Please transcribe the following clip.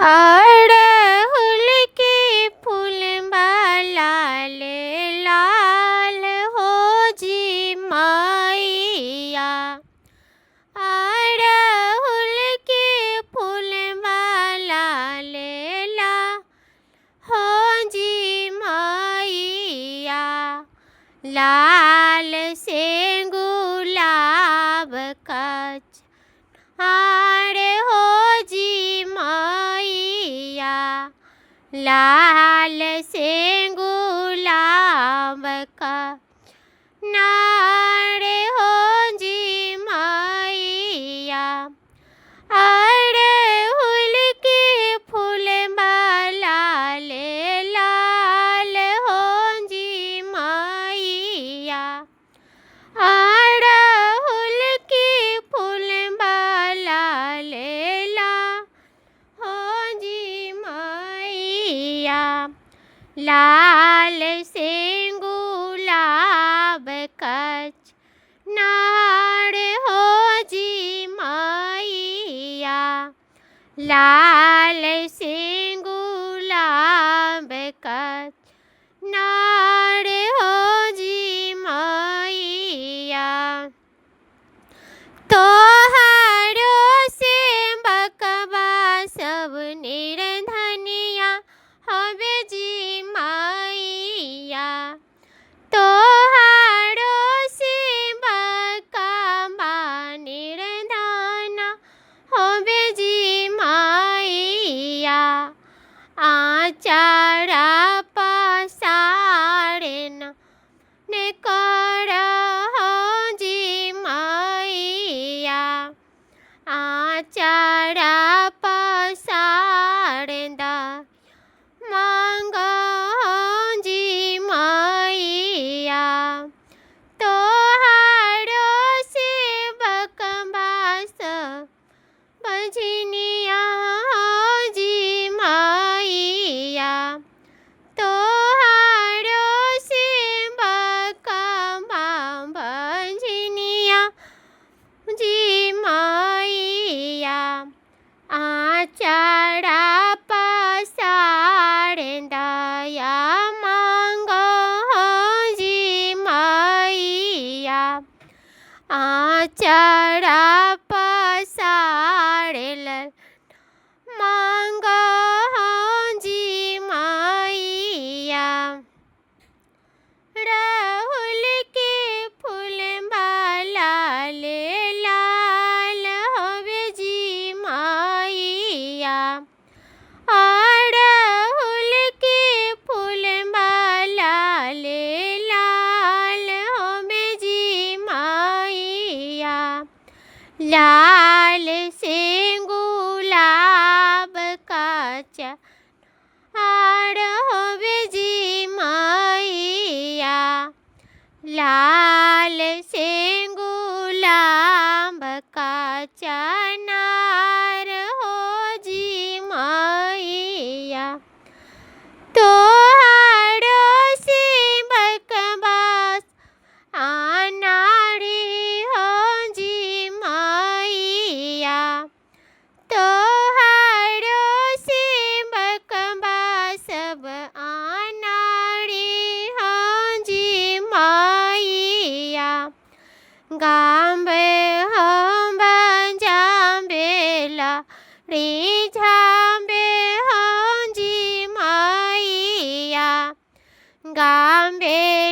अड़हुल के फूलबा लाल लाल हो जी मैया। अड़हुल के फूलबा लाल लाल हो जी मैया। लाल से गुलाब का हार हो जी मैया। लाल से गुलाब का नार हो जी मैया। अड़हुल के फूलबा लाल लाल हो जी मैया। अड़हुल के फूलबा लाल लाल हो जी मैया। लाल से गुलाब का नार हो जी मैया। लाल से गुलाब का नार हो जी मैया। तोहारो से बकबा सब निर्धनिया हवे जी मैया। तोहारो से बकबा निर्धना हवे जी मैया। आचारा पसारना ने कर हो जी मैया। आचारा पसारदा मांग हो जी मैया। तोहारो से बकबास बजनिया हो जी मैया। तोहारो से बकबा बजनिया जी मैया। आचारा पसार दया मांग हो जी मैया। आचारा पसार मांग हो जी मैया। अड़हुल के फूलबा लाल लाल हवे जी मैया। अड़हुल के फूलबा लाल लाल हवे जी मैया। लाल से गुलाब का हार हवे जी मैया। लाल से गुलाब का चनार हो जी मैया। तोहारो से बकबास अनारी हो जी मैया। तोहारो से बकबा सब अनारी हो जी मैया। गाँवे हम जाम्बेला रिझाम्बे हो जी मैया। गाँवे